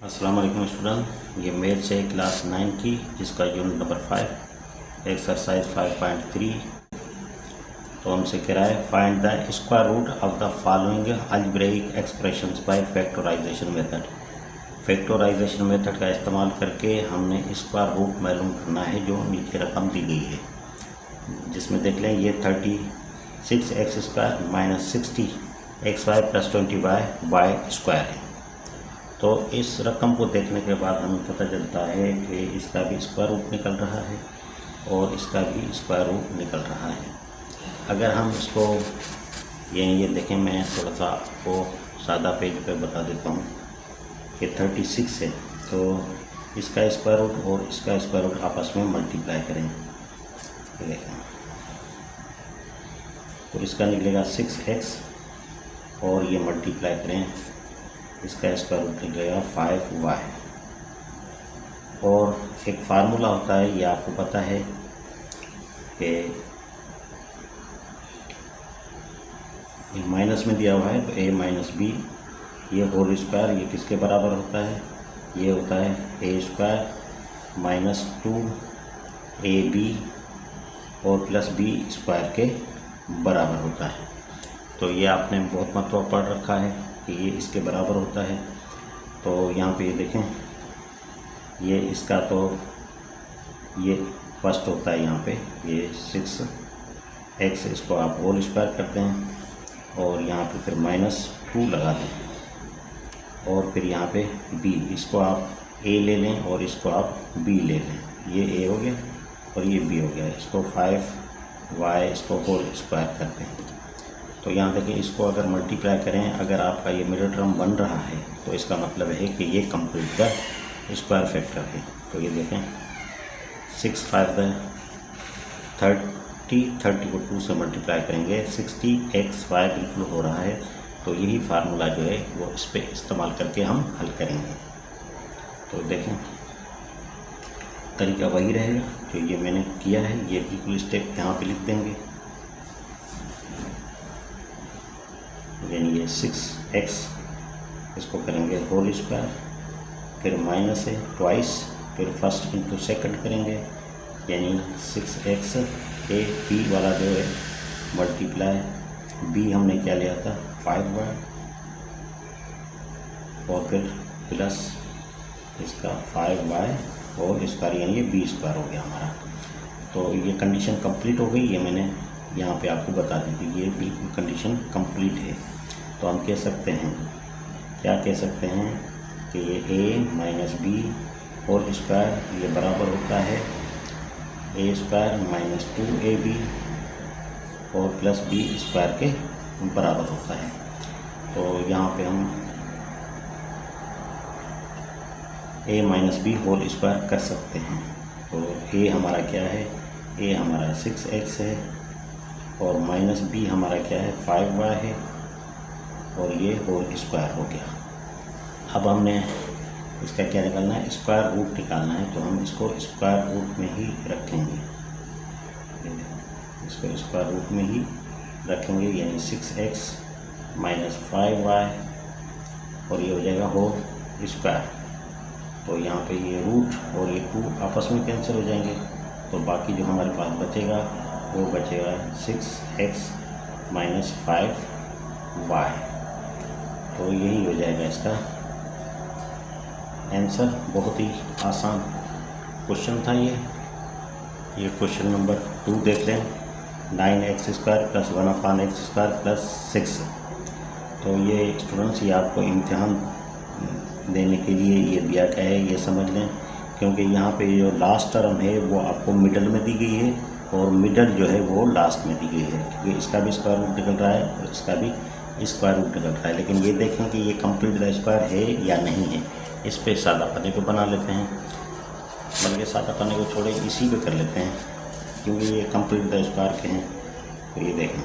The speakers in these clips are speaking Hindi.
अस्सलाम वालेकुम स्टूडेंट, ये मैथ्स है क्लास 9 की, जिसका यूनिट नंबर 5 एक्सरसाइज 5.3। तो हमसे कह रहा है find the square root of the following algebraic expressions by factorization method. Factorization method का इस्तेमाल करके हमने स्क्वायर रूट मालूम करना है जो नीचे रकम दी गई है, जिसमें देख लें ये 36x² minus 60xy plus 20y square है। तो इस रकम को देखने के बाद हमें पता चलता है कि इसका भी स्क्वायर रूट निकल रहा है और इसका भी स्क्वायर रूट निकल रहा है। अगर हम इसको ये देखें, मैं थोड़ा सा आपको सादा पेज पे बता देता हूँ कि 36 है, तो इसका स्क्वायर रूट और इसका स्क्वायर रूट आपस में मल्टीप्लाई करें, ये देखें, तो इसका निकलेगा 6x और ये मल्टीप्लाई करें, इसका स्क्वायर रूट निकलेगा 5y। और एक फार्मूला होता है, ये आपको पता है कि माइनस में दिया हुआ है, तो a माइनस बी ये होल स्क्वायर ये किसके बराबर होता है, ये होता है a² माइनस 2ab और प्लस b स्क्वायर के बराबर होता है। तो ये आपने बहुत महत्व पढ़ रखा है कि ये इसके बराबर होता है। तो यहाँ पे ये देखें, ये इसका तो ये फर्स्ट होता है, यहाँ पे ये 6x, इसको आप होल स्क्वायर करते हैं और यहाँ पे फिर -2 लगा दें और फिर यहाँ पे b, इसको आप a ले लें और इसको आप b ले लें, ये a हो गया और ये b हो गया, इसको 5y इसको होल स्क्वायर करते हैं। तो यहाँ देखिए, इसको अगर मल्टीप्लाई करें, अगर आपका ये मिडिल टर्म बन रहा है तो इसका मतलब है कि ये कंप्लीट का स्क्वायर फैक्टर है। तो ये देखें 6 5 30 को 2 से मल्टीप्लाई करेंगे, 60xy बिल्कुल हो रहा है। तो यही फार्मूला जो है वो इस पर इस्तेमाल करके हम हल करेंगे। तो देखें, तरीका वही रहेगा जो ये मैंने किया है, ये बिल्कुल स्टेप यहाँ पे लिख देंगे, यानी ये 6x इसको करेंगे होल स्क्वायर, फिर माइनस है ट्वाइस, फिर फर्स्ट इंटू सेकंड करेंगे, यानी 6x a b वाला जो है मल्टीप्लाई b हमने क्या लिया था 5y और फिर प्लस इसका 5y और स्क्वायर, यानी ये b स्क्वायर हो गया हमारा। तो ये कंडीशन कंप्लीट हो गई, ये मैंने यहाँ पे आपको बता दी थी, ये बिल्कुल कंडीशन कंप्लीट है। तो हम कह सकते हैं, क्या कह सकते हैं कि ये a minus b whole square ये बराबर होता है a² माइनस 2ab और प्लस b स्क्वायर के बराबर होता है। तो यहाँ पे हम a minus b whole square कर सकते हैं। तो a हमारा क्या है, a हमारा 6x है और माइनस b हमारा क्या है 5y है और ये होल स्क्वायर हो गया। अब हमने इसका क्या निकालना है, स्क्वायर रूट निकालना है। तो हम इसको स्क्वायर रूट में ही रखेंगे, इसको स्क्वायर रूट में ही रखेंगे, यानी 6x माइनस 5y और ये हो जाएगा होल स्क्वायर। तो यहाँ पे ये रूट और ये 2 आपस में कैंसिल हो जाएंगे, तो बाकी जो हमारे पास बचेगा वो बचेगा 6x माइनस 5y। तो यही हो जाएगा इसका आंसर। बहुत ही आसान क्वेश्चन था ये क्वेश्चन नंबर 2 देख लें, 9x² प्लस 1/x² प्लस 6। तो ये स्टूडेंट्स, ये आपको इम्तिहान देने के लिए ये दिया गया है, ये समझ लें, क्योंकि यहाँ पे जो लास्ट टर्म है वो आपको मिडल में दी गई है और मिडल जो है वो लास्ट में दी गई है, क्योंकि इसका भी स्क्वायर रूट निकल रहा है और इसका भी स्क्वायर रूट निकल रहा है। लेकिन ये देखें कि ये कंप्लीट द स्क्वायर है या नहीं है। इस पे सादा पन्ने को बना लेते हैं, बल्कि सादा पन्ने को छोड़े इसी पे कर लेते हैं, क्योंकि ये कंप्लीट द स्क्वायर के हैं। तो ये देखें,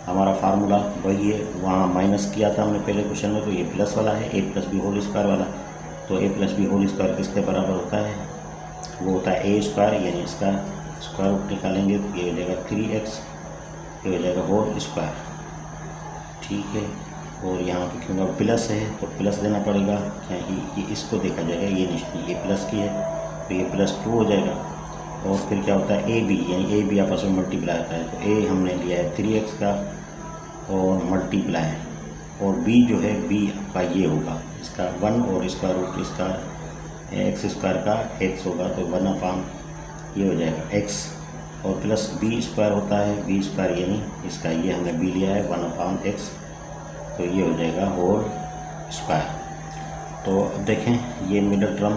हमारा फार्मूला वही है, वहाँ माइनस किया था हमने पहले क्वेश्चन में, तो ये प्लस वाला है a plus b whole square वाला। तो a plus b whole square किसके बराबर होता है, वो होता है a², यानी इसका स्क्वायर रूट निकालेंगे तो ये हो जाएगा 3x, ये हो जाएगा होल स्क्वायर। ठीक है, और यहाँ पे क्योंकि प्लस है तो प्लस देना पड़ेगा, ये इसको देखा जाएगा, ये निशानी ये प्लस की है तो ये +2 हो जाएगा। और फिर क्या होता है ए बी, यानी ए बी आपस में मल्टीप्लाई होता है, तो ए हमने लिया है 3x का और मल्टीप्लाई, और बी जो है बी आपका ये होगा इसका 1 और इसका रूट इसका x² का x होगा तो 1/, ये हो जाएगा x, और प्लस b² होता है, b² यानी इसका ये हमने b लिया है 1/x, तो ये हो जाएगा होल स्क्वायर। तो अब देखें ये मिडल टर्म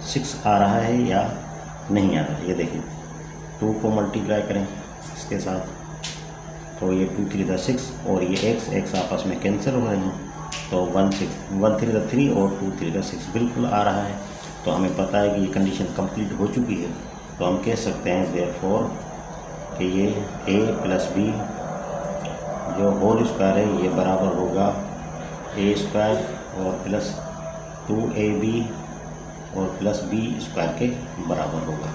6 आ रहा है या नहीं आ रहा है, ये देखें 2 को मल्टीप्लाई करें इसके साथ तो ये 2 3 6 और ये x आपस में कैंसिल हो रहे हैं, तो 1 3 3 और 2 3 6 बिल्कुल आ रहा है। तो हमें पता है कि ये कंडीशन कंप्लीट हो चुकी है, तो हम कह सकते हैं देयरफॉर कि ये a + b जो होल स्क्वायर है ये बराबर होगा a² और प्लस 2ab और प्लस b² के बराबर होगा।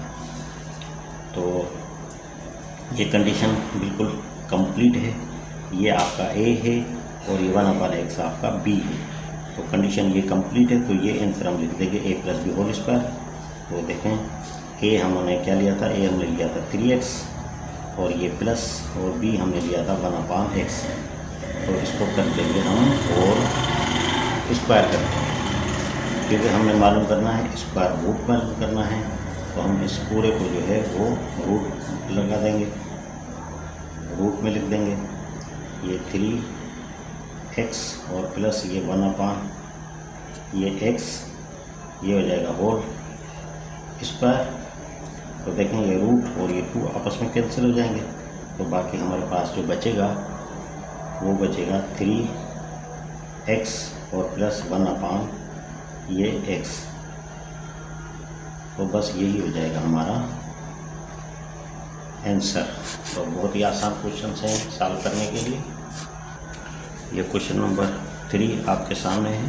तो ये कंडीशन बिल्कुल कंप्लीट है, ये आपका a है और ये 1/x आपका b है, तो कंडीशन ये कंप्लीट है। तो ये आंसर हम लिख देंगे a + b होल स्क्वायर। तो देखें a हमने क्या लिया था, a हमने लिया था 3x और ये प्लस, और b हमने लिया था 1/x, तो इसको कर देंगे हम और स्क्वायर कर देंगे, क्योंकि हमने मालूम करना है स्क्वायर रूट मालूम करना है, तो हम इस पूरे को जो है वो रूट लगा देंगे, रूट में लिख देंगे ये 3x और प्लस ये 1/, ये x, ये हो जाएगा होल स्क्वायर। तो देखें ये रूट और ये 2 आपस में कैंसिल हो जाएंगे, तो बाकी हमारे पास जो बचेगा वो बचेगा 3x और प्लस 1/, ये x। तो बस यही हो जाएगा हमारा आंसर। तो बहुत ही आसान क्वेश्चन हैं सॉल्व करने के लिए। ये क्वेश्चन नंबर 3 आपके सामने है।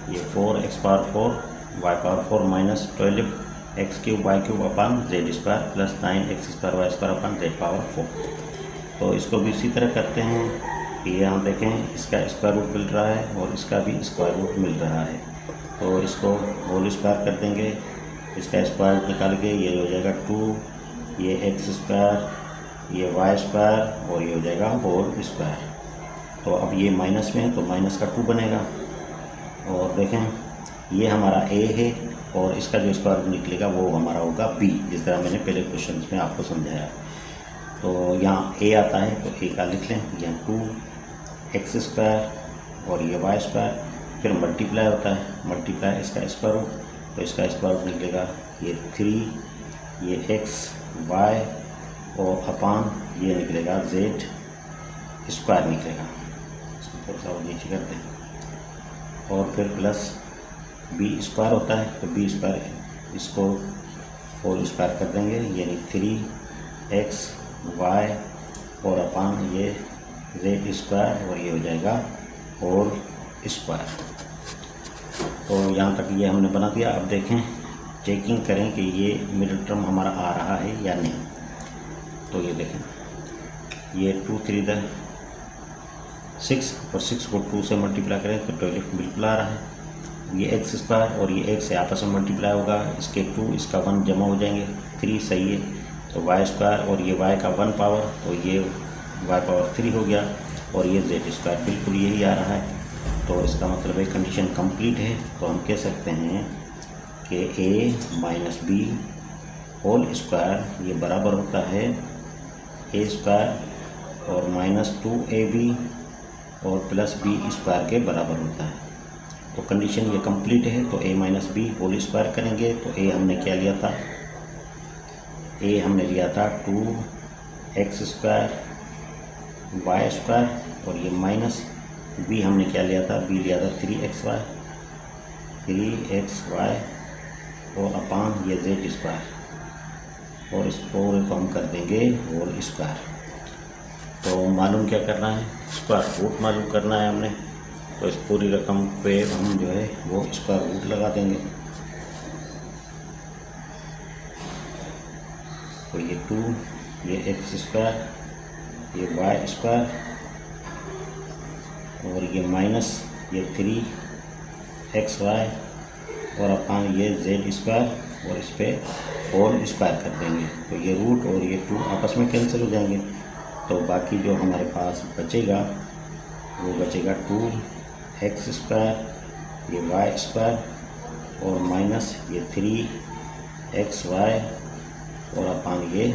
ये 4x⁴ y⁴ minus 12x³ y³ z² + 9x² y² z⁴। तो इसको भी इसी तरह करते हैं कि ये हम देखें इसका स्क्वायर रूट मिल रहा है और इसका भी स्क्वायर रूट मिल रहा है, तो इसको होल स्क्वायर कर देंगे, इसका स्क्वायर रूट निकाल के ये हो जाएगा 2, ये x², ये y² और ये हो जाएगा होल स्क्वायर। तो अब ये माइनस में है तो माइनस का 2 बनेगा, और देखें ये हमारा a है और इसका जो स्क्वायर रूट निकलेगा वो हमारा होगा b, जिस तरह मैंने पहले क्वेश्चन में आपको समझाया। तो यहाँ a आता है तो a का लिख लें, यहाँ 2x² और ये y², फिर मल्टीप्लाई होता है, मल्टीप्लाई इसका स्क्वायर रूट, तो इसका स्क्वायर रूट निकलेगा ये 3, ये x y और अपान ये निकलेगा z² निकलेगा। इसको थोड़ा सा नीचे कर दें, और फिर प्लस b² होता है तो b² इसको होल स्क्वायर कर देंगे, यानी 3x y और अपान ये z² और ये हो जाएगा होल स्क्वायर। तो यहाँ तक ये हमने बना दिया। अब देखें चेकिंग करें कि ये मिडिल टर्म हमारा आ रहा है या नहीं। तो ये देखें ये 2 3 6 और 6 को 2 से मल्टीप्लाई करें तो 12 बिल्कुल आ रहा है। ये x² और ये x से आपस में मल्टीप्लाई होगा, इसके 2 इसका 1 जमा हो जाएंगे, 3 सही है, तो y² और ये y का 1 पावर तो ये y⁴ हो गया, और ये z² बिल्कुल यही आ रहा है। तो इसका मतलब है कंडीशन कंप्लीट है। तो हम कह सकते हैं कि a - b होल स्क्वायर ये बराबर होता है a² और -2ab और प्लस b² के बराबर होता है। तो कंडीशन ये कंप्लीट है। तो a - b होल स्क्वायर करेंगे तो a हमने क्या लिया था, a हमने लिया था 2x² y² और ये माइनस b हमने क्या लिया था, b लिया था 3xy और अपान ये z², और इस पूरे को हम कर देंगे होल स्क्वायर। तो मालूम क्या करना है, स्क्वायर रूट मालूम करना है हमने। तो इस पूरी रकम पे हम जो है वो स्क्वायर रूट लगा देंगे। तो ये 2, ये x², ये y² और ये माइनस ये 3xy और अपान ये z² और इस पर होल स्क्वायर कर देंगे। तो ये रूट और ये 2 आपस में कैंसिल हो जाएंगे। तो बाकी जो हमारे पास बचेगा वो बचेगा 2x² ये y² और माइनस ये 3xy और अपान ये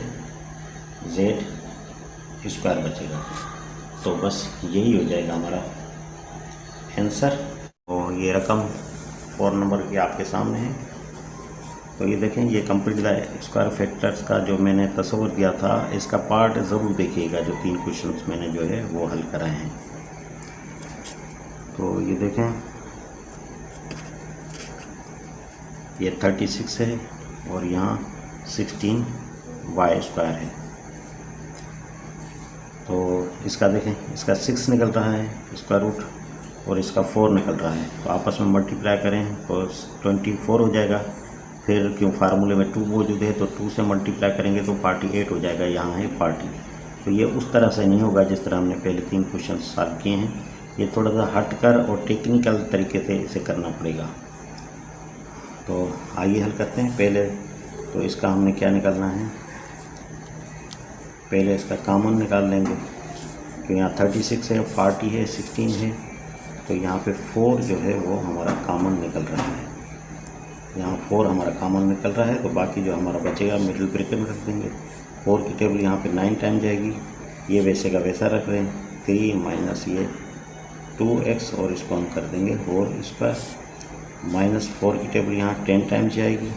z² बचेगा। तो बस यही हो जाएगा हमारा आंसर। और ये रकम 4 नंबर की आपके सामने है। तो ये देखें, ये कंप्लीट द स्क्वायर फैक्टर्स का जो मैंने तस्वीर दिया था इसका पार्ट ज़रूर देखिएगा, जो 3 क्वेश्चंस मैंने जो है वो हल कराए हैं। तो ये देखें, ये 36 है और यहाँ 16y² है। तो इसका देखें, इसका 6 निकल रहा है स्क्वायर रूट और इसका 4 निकल रहा है। तो आपस में मल्टीप्लाई करें तो 24 हो जाएगा। फिर क्यों फार्मूले में 2 मौजूद है तो 2 से मल्टीप्लाई करेंगे तो 48 हो जाएगा। यहाँ है 40। तो ये उस तरह से नहीं होगा जिस तरह हमने पहले 3 क्वेश्चन सॉल्व किए हैं। ये थोड़ा सा हटकर और टेक्निकल तरीके से इसे करना पड़ेगा। तो आइए हल करते हैं। पहले तो इसका हमने क्या निकालना है, पहले इसका कॉमन निकाल लेंगे। तो यहाँ 36 है, 40 है, 16 है। तो यहाँ पे 4 जो है वो हमारा कॉमन निकल रहा है। यहाँ 4 हमारा कॉमन निकल रहा है। तो बाकी जो हमारा बचेगा मिडिल ब्रैकेट में रख देंगे। 4 की टेबल यहाँ पे 9 टाइम जाएगी। ये वैसे का वैसा रख रहे हैं। 3 माइनस ये 2x और इसको हम कर देंगे होल स्क्वायर। माइनस 4 की टेबल यहाँ 10 टाइम जाएगी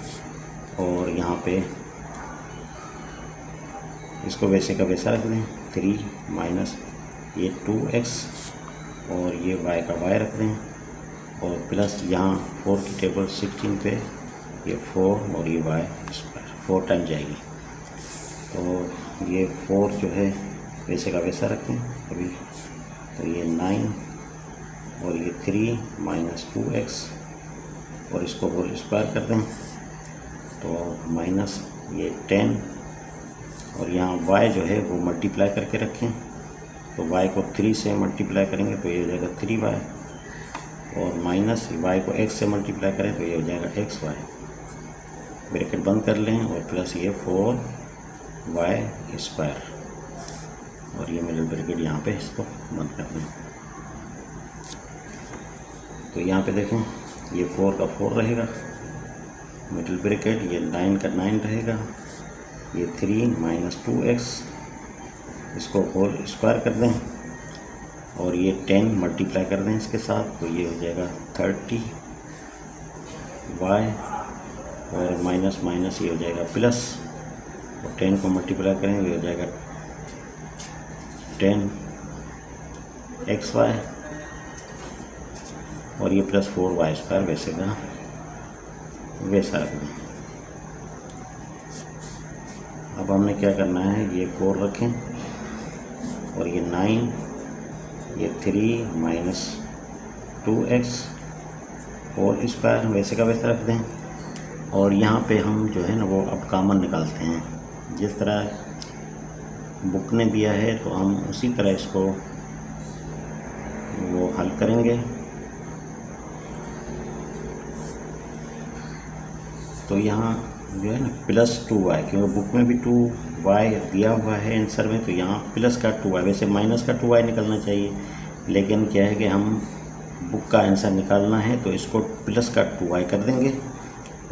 और यहाँ पे इसको वैसे का वैसा रख दें। 3 माइनस ये 2x और ये y का y रख दें और प्लस यहाँ 4 की टेबल 16 पे ये 4 और ये y² 4 टाइम जाएगी। तो ये 4 जो है वैसे का वैसा रखें अभी। तो ये 9 और ये 3 माइनस 2x और इसको होल स्क्वायर कर दें। तो माइनस ये 10 और यहाँ y जो है वो मल्टीप्लाई करके रखें। तो y को 3 से मल्टीप्लाई करेंगे तो ये हो जाएगा 3y और माइनस y को x से मल्टीप्लाई करें तो ये हो जाएगा xy। ब्रैकेट बंद कर लें और प्लस ये 4y² और ये मिडिल ब्रैकेट यहाँ पे इसको बंद कर दें। तो यहाँ पे देखें, ये 4 का 4 रहेगा मिडिल ब्रैकेट, ये 9 का 9 रहेगा, ये 3 माइनस 2x इसको होल स्क्वायर कर दें और ये 10 मल्टीप्लाई कर दें इसके साथ। तो ये हो जाएगा 30y और माइनस माइनस ये हो जाएगा प्लस और 10 को मल्टीप्लाई करेंगे ये हो जाएगा 10xy और ये प्लस 4y² वैसे का वैसा रख दें। अब हमने क्या करना है, ये 4 रखें और ये 9 ये 3 माइनस 2x होल स्क्वायर वैसे का वैसा रख दें। और यहाँ पे हम जो है ना वो अब कॉमन निकालते हैं। जिस तरह बुक ने दिया है तो हम उसी तरह इसको वो हल करेंगे। तो यहाँ जो है ना प्लस 2y, क्योंकि बुक में भी 2y दिया हुआ है आंसर में, तो यहाँ प्लस का 2y, वैसे माइनस का 2y निकलना चाहिए, लेकिन क्या है कि हम बुक का आंसर निकालना है तो इसको प्लस का 2y कर देंगे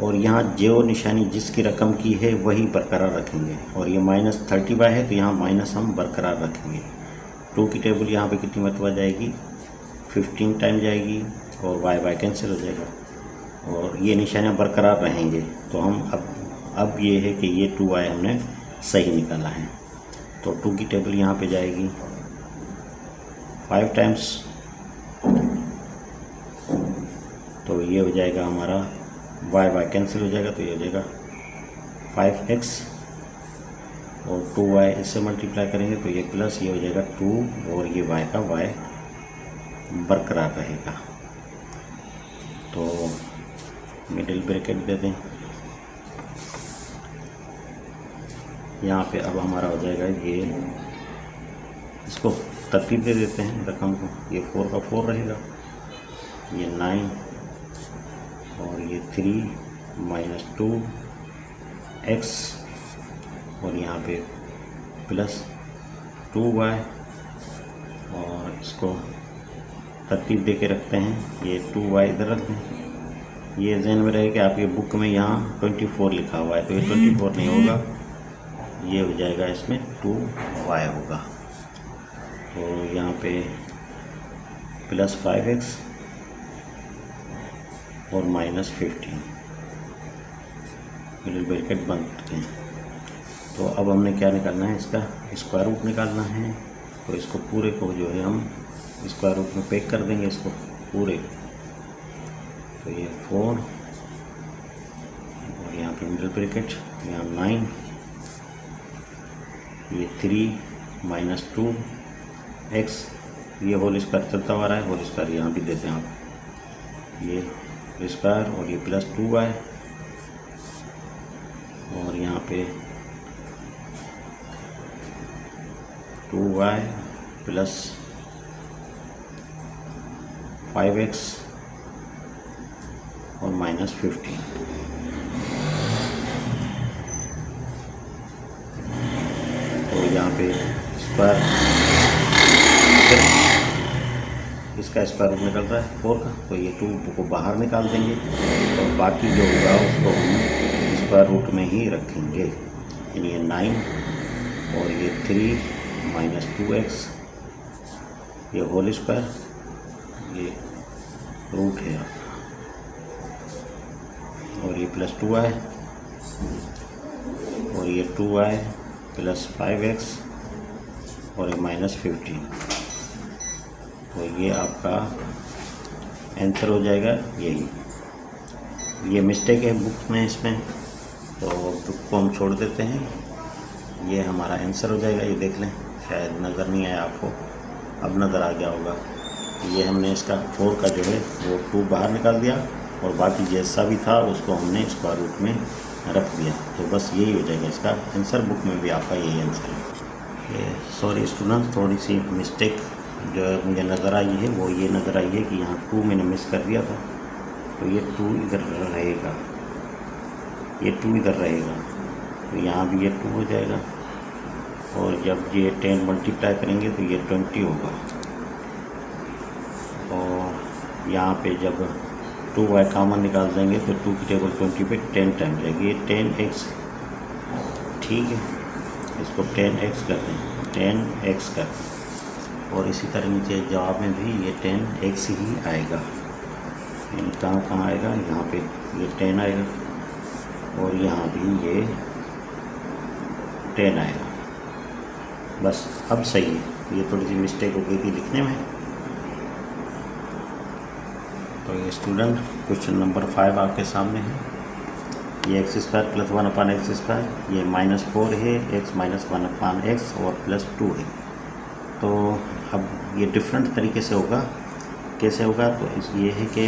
और यहाँ जो निशानी जिसकी रकम की है वही बरकरार रखेंगे। और ये माइनस 30y है तो यहाँ माइनस हम बरकरार रखेंगे। 2 की टेबल यहाँ पे कितनी मरतबा जाएगी, 15 टाइम जाएगी और y कैंसिल हो जाएगा और ये निशानियाँ बरकरार रहेंगे। तो हम अब ये है कि ये 2y हमने सही निकाला है। तो 2 की टेबल यहाँ पे जाएगी 5 टाइम्स, तो ये हो जाएगा हमारा y कैंसिल हो जाएगा तो ये हो जाएगा 5x और 2y इससे मल्टीप्लाई करेंगे तो ये प्लस ये हो जाएगा 2 और ये y का y बरकरार रहेगा। तो मिडिल ब्रैकेट दे दें यहाँ पे। अब हमारा हो जाएगा ये, इसको तरतीब दे देते हैं रकम को। ये 4 का 4 रहेगा, ये 9 और ये 3 माइनस 2x और यहाँ पे प्लस 2y और इसको तरतीब दे के रखते हैं। ये 2y इधर रख दें। ये ज़हन में रहे कि आपके बुक में यहाँ 24 लिखा हुआ है, तो ये 24 नहीं होगा, ये हो जाएगा इसमें 2y होगा। तो यहाँ पे प्लस 5x और माइनस 15 मिडिल ब्रैकेट बंद करते हैं। तो अब हमने क्या निकालना है, इसका स्क्वायर रूट निकालना है। तो इसको पूरे को जो है हम स्क्वायर रूट में पैक कर देंगे इसको पूरे। तो ये 4 और यहाँ पे मिडिल ब्रैकेट, यहाँ 9, ये 3 माइनस 2x, ये होल स्क्वायर चलता हुआ रहा है, होल स्क्वायर यहाँ भी देते हैं आप, ये स्क्वायर और ये प्लस 2y और यहाँ पे 2y प्लस 5x और माइनस 15। तो यहाँ पे स्क्वायर, इसका स्क्वायर रूट निकल रहा है 4 का, तो ये 2 को बाहर निकाल देंगे और बाकी जो होगा उसको हम स्क्वायर रूट में ही रखेंगे। यानी ये 9 और ये 3 माइनस 2x, ये होल स्क्वायर, ये रूट है और ये प्लस 2y और ये 2y प्लस 5x और ये माइनस 15। तो ये आपका आंसर हो जाएगा यही। ये मिस्टेक है बुक में इसमें, तो बुक को हम छोड़ देते हैं। ये हमारा आंसर हो जाएगा, ये देख लें, शायद नज़र नहीं आया आपको, अब नज़र आ गया होगा। ये हमने इसका 4 का जो है वो 2 बाहर निकाल दिया और बाकी जैसा भी था उसको हमने स्क्वायर रूट में रख दिया। तो बस यही हो जाएगा इसका आंसर। बुक में भी आपका यही आंसर है। सॉरी स्टूडेंट्स, थोड़ी सी मिस्टेक जो मुझे नज़र आई है वो ये नज़र आई है कि यहाँ 2 मैंने मिस कर दिया था, तो ये 2 इधर रहेगा, ये 2 इधर रहेगा, तो यहाँ भी ये 2 हो जाएगा और जब ये 10 मल्टीप्लाई करेंगे तो ये 20 होगा और यहाँ पे जब 2y कॉमन निकाल देंगे तो 2 की टेबल 20 पे 10 टाइम जाएगी, ये 10x, ठीक है, इसको 10x करते हैं, 10x करते हैं और इसी तरह नीचे जवाब में भी ये 10x ही आएगा। यानी कहाँ कहाँ आएगा, यहाँ पे ये 10 आएगा और यहाँ भी ये 10 आएगा। बस अब सही है। ये थोड़ी सी मिस्टेक हो गई थी लिखने में। तो ये स्टूडेंट क्वेश्चन नंबर 5 आपके सामने है। ये एक्स स्क्वायर प्लस 1/x², ये -4 है, x माइनस 1/x और प्लस 2 है। तो अब ये डिफरेंट तरीके से होगा, कैसे होगा, तो ये है कि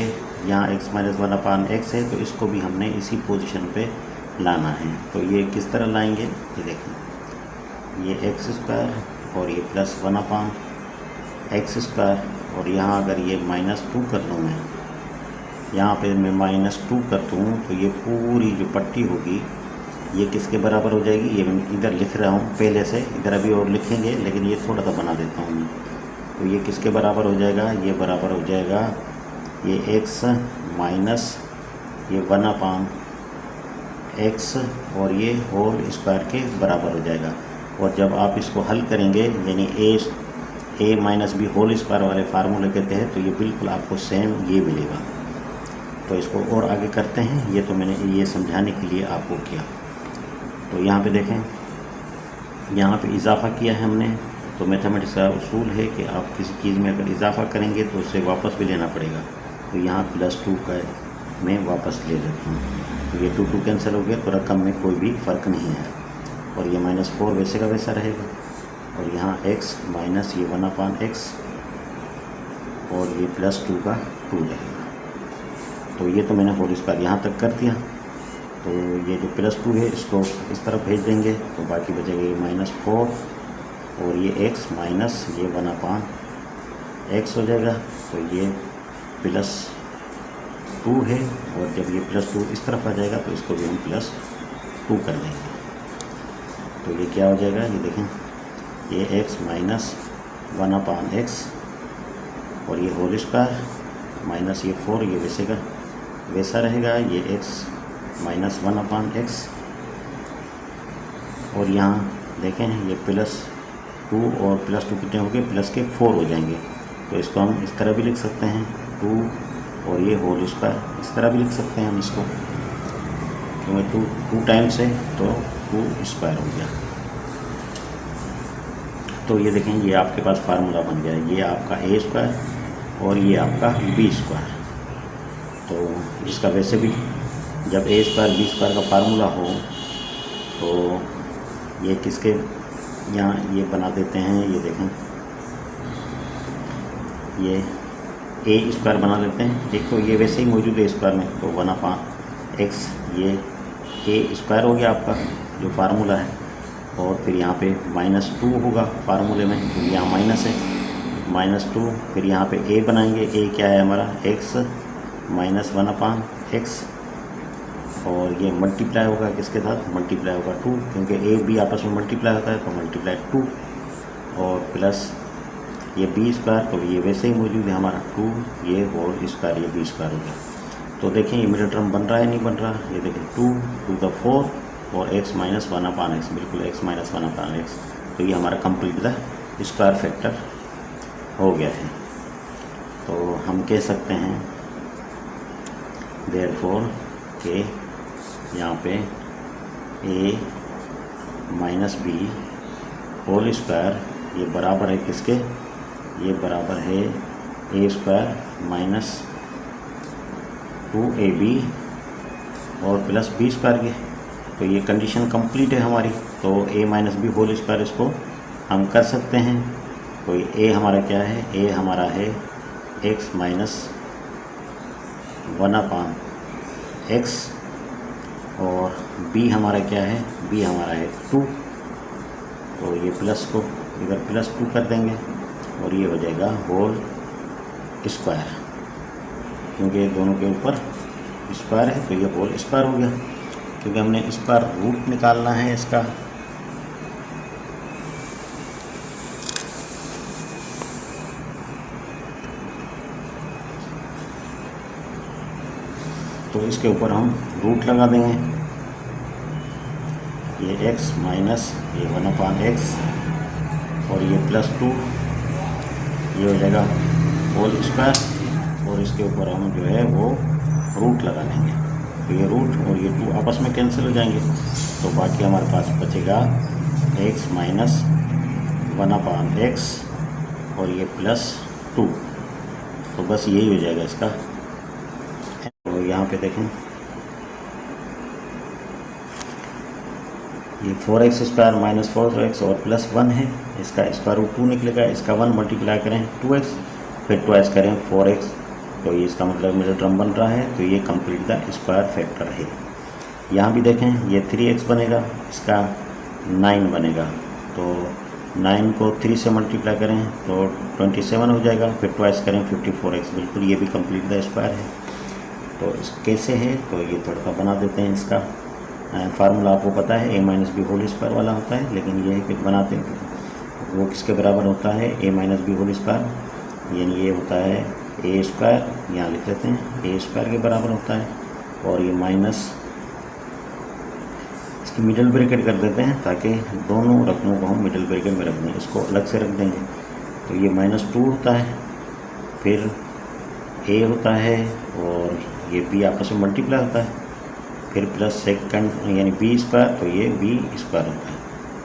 यहाँ x माइनस 1/x है, तो इसको भी हमने इसी पोजीशन पे लाना है। तो ये किस तरह लाएंगे, ये देखें, ये x² और ये प्लस 1/x² और यहाँ अगर ये -2 कर दूँ मैं, यहाँ पे मैं -2 कर दूँ तो ये पूरी जो पट्टी होगी ये किसके बराबर हो जाएगी। ये मैं इधर लिख रहा हूँ पहले से, इधर अभी और लिखेंगे लेकिन ये थोड़ा सा बना देता हूँ मैं। तो ये किसके बराबर हो जाएगा, ये बराबर हो जाएगा ये x माइनस ये 1/x और ये होल स्क्वायर के बराबर हो जाएगा। और जब आप इसको हल करेंगे यानी a minus b whole square वाले फार्मूले के तहत, तो ये बिल्कुल आपको सेम ये मिलेगा। तो इसको और आगे करते हैं, ये तो मैंने ये समझाने के लिए आपको किया। तो यहाँ पे देखें, यहाँ पे इजाफ़ा किया है हमने। तो मैथमेटिक्स का उसूल है कि आप किसी चीज़ में अगर इजाफ़ा करेंगे तो उससे वापस भी लेना पड़ेगा। तो यहाँ +2 का मैं वापस ले लेता हूँ, तो ये 2 कैंसिल हो गया, तो रकम में कोई भी फ़र्क नहीं है और ये -4 वैसे का वैसा रहेगा और यहाँ x माइनस ये 1/x और ये +2 का 2 रहेगा। तो ये तो मैंने होल स्क्वायर यहाँ तक कर दिया। तो ये जो +2 है इसको इस तरफ भेज देंगे, तो बाकी बचेगा ये -4 और ये x माइनस ये 1/x हो जाएगा। तो ये +2 है, और जब ये +2 इस तरफ आ जाएगा तो इसको भी हम +2 कर देंगे। तो ये क्या हो जाएगा, ये देखें, ये x माइनस 1/x और ये होल स्क्वायर माइनस ये 4, ये वैसे का वैसा रहेगा। ये x माइनस 1/x और यहाँ देखें ये +2 और +2 कितने हो गए, प्लस के 4 हो जाएंगे। तो इसको हम इस तरह भी लिख सकते हैं 2 और ये होल स्क्वायर, इस तरह भी लिख सकते हैं हम इसको, क्योंकि 2 टाइम्स है तो 2 स्क्वायर हो गया। तो ये देखें, ये आपके पास फार्मूला बन गया, ये आपका a स्क्वायर और ये आपका b स्क्वायर। तो इसका वैसे भी जब a स्क्वायर b स्क्वायर का फार्मूला हो तो ये किसके यहाँ ये बना देते हैं, ये देखें, ये a स्क्वायर बना लेते हैं। एक तो ये वैसे ही मौजूद है स्क्वायर में, तो 1/x ये a स्क्वायर हो गया आपका जो फार्मूला है। और फिर यहाँ पे -2 होगा फार्मूले में, तो यहाँ माइनस है, -2। फिर यहाँ पे a बनाएंगे, a क्या है हमारा x माइनस 1/x और ये मल्टीप्लाई होगा किसके साथ, मल्टीप्लाई होगा 2, क्योंकि a b आपस में मल्टीप्लाई होता है, तो मल्टीप्लाई 2 और प्लस ये b स्क्वायर, तो ये वैसे ही मौजूद है हमारा 2, ये होल स्क्वायर, ये b स्क्वायर हो गया। तो देखें ये मिडिल टर्म बन रहा है नहीं बन रहा, ये देखें 2 to the 4 और x माइनस 1/x, बिल्कुल x माइनस 1/x। तो ये हमारा कंप्लीट द स्क्वायर फैक्टर हो गया है। तो हम कह सकते हैं देयरफॉर के यहाँ पे a minus b whole square ये बराबर है किसके, ये बराबर है a स्क्वायर माइनस 2ab और प्लस b स्क्वायर के। तो ये कंडीशन कंप्लीट है हमारी। तो a minus b whole square इसको हम कर सकते हैं। तो a हमारा क्या है, a हमारा है x माइनस 1/x और b हमारा क्या है, b हमारा है 2। तो ये प्लस को इधर +2 कर देंगे और ये हो जाएगा होल स्क्वायर, क्योंकि दोनों के ऊपर स्क्वायर है तो ये होल स्क्वायर हो गया, क्योंकि हमने स्क्वायर रूट निकालना है इसका। तो इसके ऊपर हम रूट लगा देंगे, ये x माइनस ये 1/x और ये +2, ये हो जाएगा होल स्क्वायर और इसके ऊपर हम जो है वो रूट लगा देंगे। तो ये रूट और ये 2 आपस में कैंसिल हो जाएंगे, तो बाकी हमारे पास बचेगा x माइनस 1/x और ये +2। तो बस यही हो जाएगा इसका। तो यहाँ पे देखें ये 4x स्क्वायर माइनस 4x और +1 है, इसका स्क्वायर रूट 2 निकलेगा, इसका 1 मल्टीप्लाई करें 2x, फिर 2x करें 4x, तो ये इसका मतलब मिडिल टर्म बन रहा है। तो ये कंप्लीट द स्क्वायर फैक्टर है। यहाँ भी देखें ये 3x बनेगा, इसका 9 बनेगा, तो 9 को 3 से मल्टीप्लाई करें तो 27 हो जाएगा, फिर 2x करें 54x, बिल्कुल ये भी कंप्लीट द स्क्वायर है। तो इस कैसे है, तो ये थोड़ा सा बना देते हैं। इसका फार्मूला आपको पता है a minus b whole square वाला होता है, लेकिन ये है कि बनाते हैं वो किसके बराबर होता है, a minus b whole square, यानी ये होता है a स्क्वायर, यहाँ लिख लेते हैं a स्क्वायर के बराबर होता है, और ये माइनस इसकी मिडल ब्रैकेट कर देते हैं ताकि दोनों रकमों को हम मिडल ब्रैकेट में रख दें, इसको अलग से रख देंगे। तो ये -2 होता है, फिर a होता है और ये b आपस में मल्टीप्लाई होता है, फिर प्लस सेकंड यानी b स्क्वायर, तो ये b स्क्वायर होता है।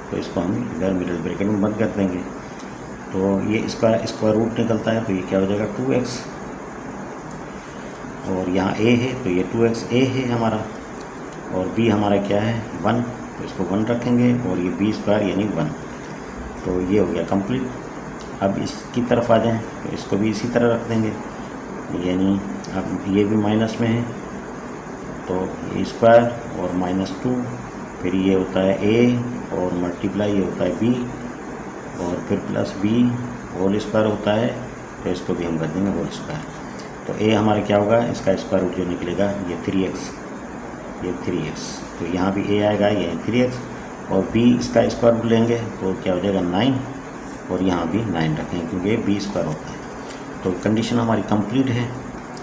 तो इसको हम इधर मिडल ब्रैकेट में बंद कर देंगे। तो ये स्क्वायर रूट निकलता है, तो ये क्या हो जाएगा 2x, और यहाँ a है तो ये 2x a है हमारा, और b हमारा क्या है 1, तो इसको 1 रखेंगे, और ये b स्क्वायर यानी 1। तो ये हो गया कंप्लीट। अब इसकी तरफ आ जाएं तो इसको भी इसी तरह रख देंगे, यानी अब ये भी माइनस में है तो ये स्क्वायर और -2, फिर ये होता है a और मल्टीप्लाई ये होता है b और फिर प्लस बी होल स्क्वायर होता है, तो इसको भी हम कर देंगे होल स्क्वायर। तो ए हमारा क्या होगा, इसका स्क्वायर रूट जो निकलेगा ये 3x, ये 3x, तो यहाँ भी ए आएगा, ये 3x, और b इसका स्क्वायर रूट लेंगे तो क्या हो जाएगा 9, और यहाँ भी 9 रखेंगे क्योंकि ये b स्क्वायर होता है। तो कंडीशन हमारी कंप्लीट है,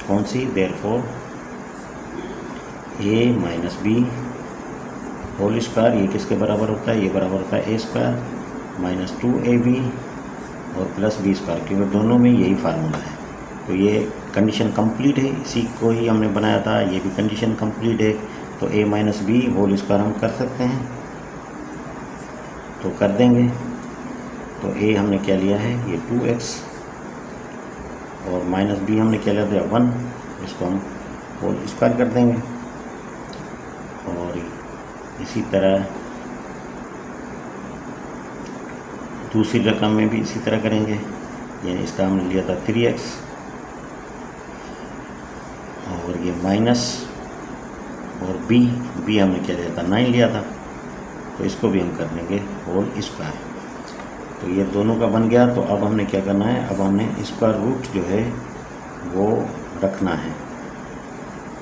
कौन सी, therefore a minus b whole square ये किसके बराबर होता है, ये बराबर होता है a स्क्वायर माइनस 2ab और प्लस बी स्क्वायर, क्योंकि दोनों में यही फार्मूला है। तो ये कंडीशन कंप्लीट है, इसी को ही हमने बनाया था, ये भी कंडीशन कंप्लीट है। तो a minus b whole square हम कर सकते हैं, तो कर देंगे। तो a हमने क्या लिया है, ये 2x, और माइनस बी हमने क्या लिया था 1, इसको हम होल स्क्वायर कर देंगे। और इसी तरह दूसरी रकम में भी इसी तरह करेंगे, यानी इसका हमने लिया था 3x, और ये माइनस, और b हमने क्या लिया था 9 लिया था, तो इसको भी हम कर देंगे होल स्क्वायर। तो ये दोनों का बन गया। तो अब हमने क्या करना है, अब हमने स्क्वायर रूट जो है वो रखना है,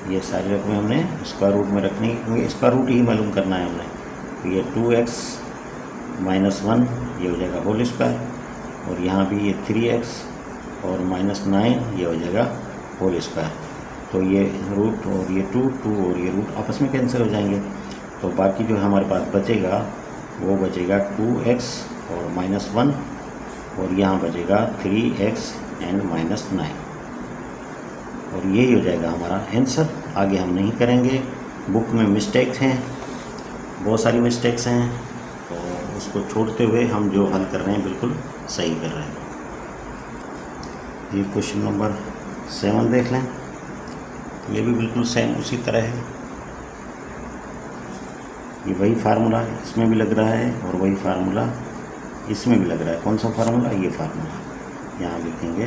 ये सारी रकमें हमने स्क्वायर रूट में रखनी है, क्योंकि स्क्वायर रूट ही मालूम करना है हमने। तो ये 2x माइनस 1 ये हो जाएगा होल स्क्वायर, और यहाँ भी ये 3x और माइनस 9 ये हो जाएगा होल स्क्वायर। तो ये रूट और ये 2 और ये रूट आपस में कैंसिल हो जाएंगे, तो बाकी जो हमारे पास बचेगा वो बचेगा 2x और माइनस 1, और यहाँ बचेगा 3x एंड माइनस 9, और यही हो जाएगा हमारा आंसर। आगे हम नहीं करेंगे, बुक में मिस्टेक्स हैं, बहुत सारी मिस्टेक्स हैं, तो उसको छोड़ते हुए हम जो हल कर रहे हैं बिल्कुल सही कर रहे हैं। ये क्वेश्चन नंबर 7 देख लें, ये भी बिल्कुल सेम उसी तरह है, ये वही फार्मूला इसमें भी लग रहा है और वही फार्मूला इसमें भी लग रहा है। कौन सा फार्मूला, ये फार्मूला यहाँ लिखेंगे,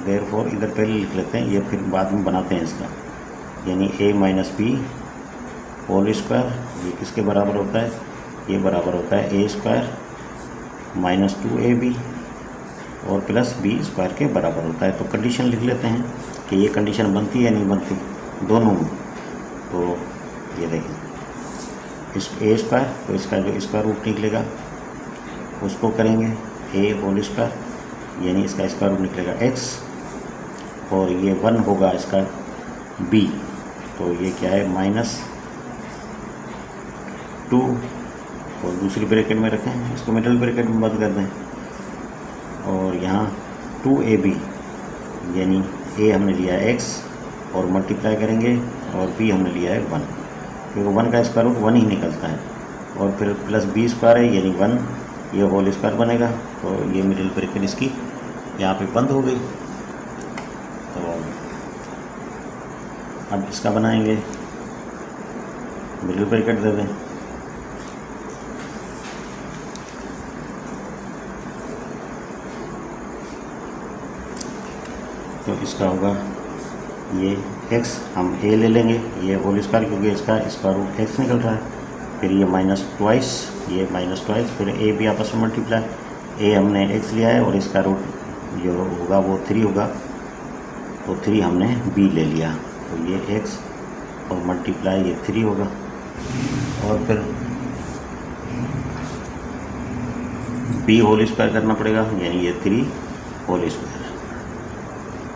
देयरफॉर इधर पहले लिख लेते हैं, ये फिर बाद में बनाते हैं इसका, यानी a minus b whole square ये किसके बराबर होता है, ये बराबर होता है a स्क्वायर माइनस 2ab और प्लस b स्क्वायर के बराबर होता है। तो कंडीशन लिख लेते हैं कि ये कंडीशन बनती है या नहीं बनती दोनों में। तो ये देखें, इस a स्क्वायर, तो इसका जो स्क्वायर रूट निकलेगा उसको करेंगे a होल स्क्वायर, यानी इसका स्क्वायर रूट निकलेगा x, और ये 1 होगा इसका b, तो ये क्या है माइनस 2, और दूसरी ब्रैकेट में रखें, इसको मिडिल ब्रैकेट में बंद कर दें, और यहाँ 2ab यानी a हमने लिया है x और मल्टीप्लाई करेंगे, और b हमने लिया है 1, क्योंकि 1 का स्क्वायर रूट 1 ही निकलता है, और फिर प्लस b स्क्वायर है यानी 1, ये होल स्क्वायर बनेगा। तो ये मिडिल ब्रैकेट इसकी यहाँ पे बंद हो गई। तो अब इसका बनाएंगे, मिडिल ब्रैकेट दे दें, तो इसका होगा ये x, हम a ले लेंगे, ये होल स्क्वायर क्योंकि इसका स्क्वायर रूट x निकल रहा है, फिर ये माइनस ट्वाइस, ये माइनस ट्वाइस, फिर a भी आपस में मल्टीप्लाई, a हमने x लिया है और इसका रूट जो होगा वो 3 होगा, तो 3 हमने b ले लिया, तो ये x और मल्टीप्लाई ये 3 होगा, और फिर b होल स्क्वायर करना पड़ेगा, यानी ये 3 होल स्क्वायर।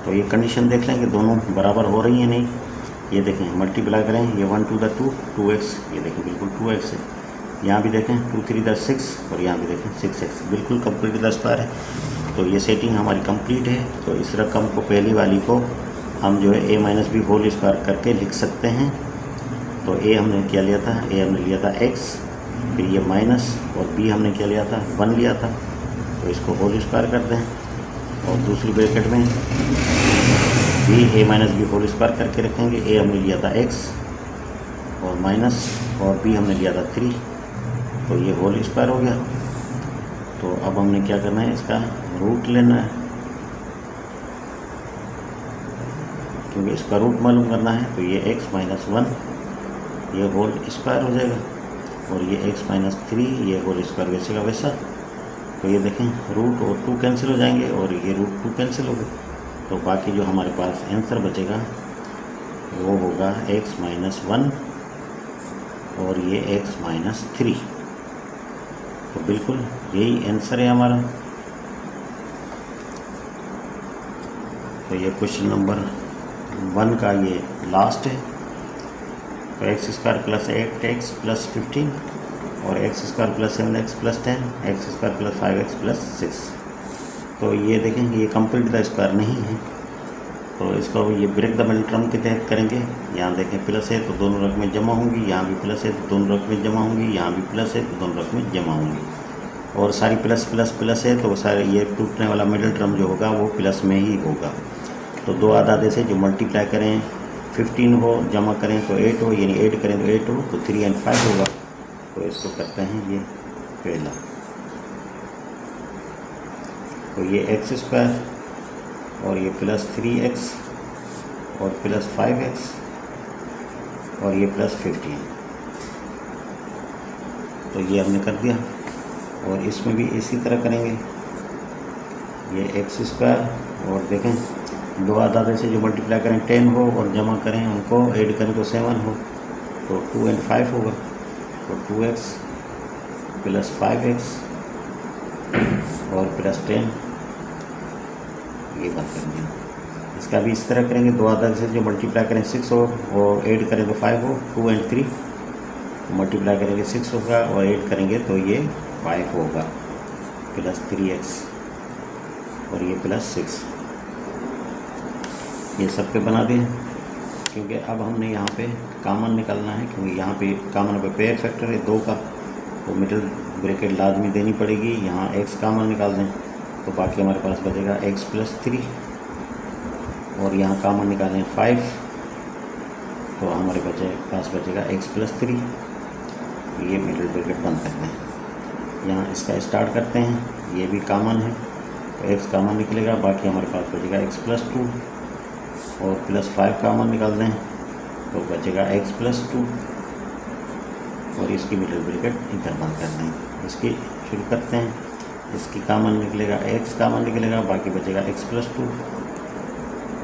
तो ये कंडीशन देख लें कि दोनों बराबर हो रही हैं नहीं, ये देखें मल्टीप्लाई करें, ये 1 to the 2 2x, ये देखें बिल्कुल 2x है, यहाँ भी देखें 2 3 the 6, और यहाँ भी देखें 6x, बिल्कुल कंप्लीट द स्क्वायर है। तो ये सेटिंग हमारी कंप्लीट है। तो इस रकम को, पहली वाली को हम जो है a minus b whole square करके लिख सकते हैं। तो a हमने क्या लिया था, a हमने लिया था x, फिर ये माइनस, और b हमने क्या लिया था 1 लिया था, तो इसको होल स्क्वायर कर दें, और दूसरी ब्रैकेट में भी a minus b whole square करके रखेंगे। a हमने लिया था x और माइनस, और b हमने लिया था 3, तो ये होल स्क्वायर हो गया। तो अब हमने क्या करना है, इसका रूट लेना है, क्योंकि इसका रूट मालूम करना है। तो ये x माइनस 1 ये होल स्क्वायर हो जाएगा, और ये x माइनस 3 ये होल स्क्वायर वैसे का वैसा, तो ये देखें रूट और 2 कैंसिल हो जाएंगे और ये रूट 2 कैंसिल हो गए। तो बाकी जो हमारे पास आंसर बचेगा वो होगा x-1 और ये x-3। तो बिल्कुल यही आंसर है हमारा। तो ये क्वेश्चन नंबर 1 का ये लास्ट है। तो x² + 8x + 15 और x² + 7x + 10, x² + 5x + 6। तो ये देखें ये कंप्लीट द स्क्वायर नहीं है, तो इसको ये ब्रेक द मिडिल टर्म के तहत करेंगे। यहाँ देखें प्लस है तो दोनों रकमें जमा होंगी, यहाँ भी प्लस है तो दोनों रकमें जमा होंगी, यहाँ भी प्लस है तो दोनों रकमें जमा होंगी और सारी प्लस प्लस प्लस है तो सारे ये टूटने वाला मिडिल टर्म जो होगा वो प्लस में ही होगा। तो दो आधादे से जो मल्टीप्लाई करें 15 हो, जमा करें तो 8 हो, यानी 8 करें तो 8 हो, तो 3 और 5 होगा। तो इसको करते हैं ये पहला। तो ये x² और ये + 3x और + 5x और ये + 15। तो ये हमने कर दिया और इसमें भी इसी तरह करेंगे। ये x² और देखें दो आधादे से जो मल्टीप्लाई करें 10 हो और जमा करें उनको ऐड करें तो 7 हो, तो 2 और 5 होगा। तो 2x + 5x और + 10 ये बात करेंगे। इसका भी इस तरह करेंगे, दो आधादे से जो मल्टीप्लाई करें 6 हो और ऐड करें तो 5 हो, 2 और 3 मल्टीप्लाई करेंगे 6 होगा और ऐड करेंगे तो ये 5 होगा, + 3x और ये + 6। ये सब पे बना दें क्योंकि अब हमने यहाँ पे कॉमन निकालना है, क्योंकि यहाँ पे कॉमन पे पेयर फैक्टर है 2 का, तो मिडिल ब्रैकेट लाजमी देनी पड़ेगी। यहाँ x कॉमन निकाल दें तो बाकी हमारे पास बचेगा x + 3 और यहाँ कॉमन निकालें 5 तो हमारे पास बचेगा x + 3। ये मिडिल ब्रैकेट बंद करते हैं। यहाँ इसका स्टार्ट करते हैं, ये भी कॉमन है तो x कॉमन निकलेगा, बाकी हमारे पास बचेगा x + 2 और + 5 कॉमन निकाल दें तो बचेगा x + 2 और इसकी मिडिल ब्रैकेट इधर बंद कर दें। इसकी शुरू करते हैं, इसकी कॉमन निकलेगा x कॉमन निकलेगा, बाकी बचेगा x + 2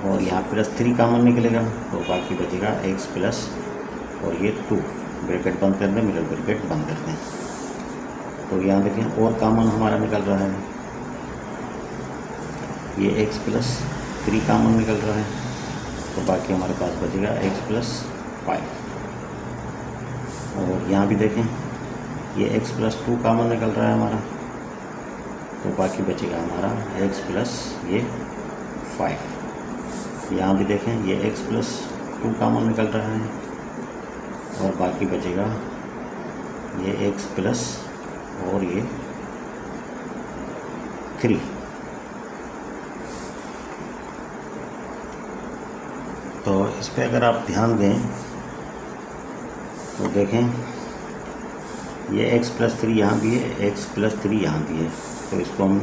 और यहाँ + 3 कॉमन निकलेगा तो बाकी बचेगा x प्लस और ये 2। ब्रैकेट बंद कर दें, मिडिल ब्रैकेट बंद कर दें। तो यहाँ देखें और कॉमन हमारा निकल रहा है, ये x + 3 कॉमन निकल रहा है तो बाकी हमारे पास बचेगा x + 5 और यहाँ भी देखें ये x + 2 कॉमन निकल रहा है हमारा तो बाकी बचेगा हमारा x + ये 5। यहाँ भी देखें ये x + 2 कॉमन निकल रहा है और बाकी बचेगा ये x प्लस और ये 3। तो इस पे अगर आप ध्यान दें तो देखें ये x + 3 यहाँ भी है, x + 3 यहाँ भी है, तो इसको हम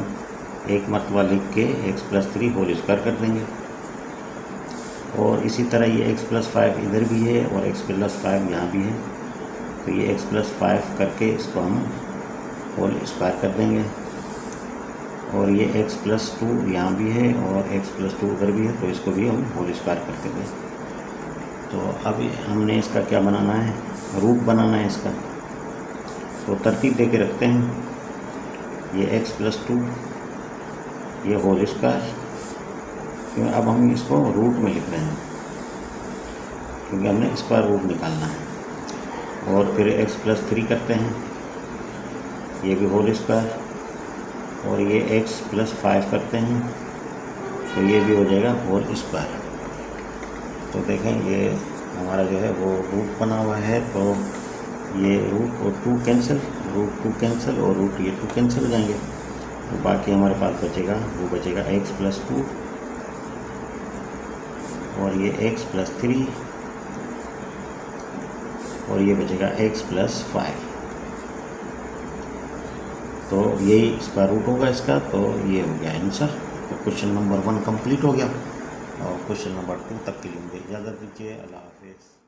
एक मरतबा लिख के x + 3 होल स्क्वायर कर देंगे। और इसी तरह ये x + 5 इधर भी है और x + 5 यहाँ भी है, तो ये x + 5 करके इसको हम होल स्क्वायर कर देंगे। और ये x + 2 यहाँ भी है और x + 2 उधर भी है, तो इसको भी हम होल स्क्वायर कर देंगे। तो अब हमने इसका क्या बनाना है, रूट बनाना है इसका। तो तरतीब दे के रखते हैं, ये x + 2 ये होल स्क्वायर, क्योंकि अब हम इसको रूट में लिख रहे हैं क्योंकि हमने स्क्वायर रूट निकालना है। और फिर x + 3 करते हैं, ये भी होल स्क्वायर, और ये x + 5 करते हैं तो ये भी हो जाएगा होल स्क्वायर। तो देखें ये हमारा जो है वो रूट बना हुआ है, तो ये रूट और 2 कैंसिल, रूट 2 कैंसिल और रूट ये 2 कैंसिल हो जाएंगे, तो बाकी हमारे पास बचेगा वो बचेगा x + 2 और ये x + 3 और ये बचेगा x + 5। तो यही इसका रूट होगा इसका, तो ये हो गया आंसर। तो क्वेश्चन नंबर 1 कंप्लीट हो गया और क्वेश्चन नंबर 2 तक के लिए मुझे इजाज़त दीजिए। अल्लाह हाफिज़।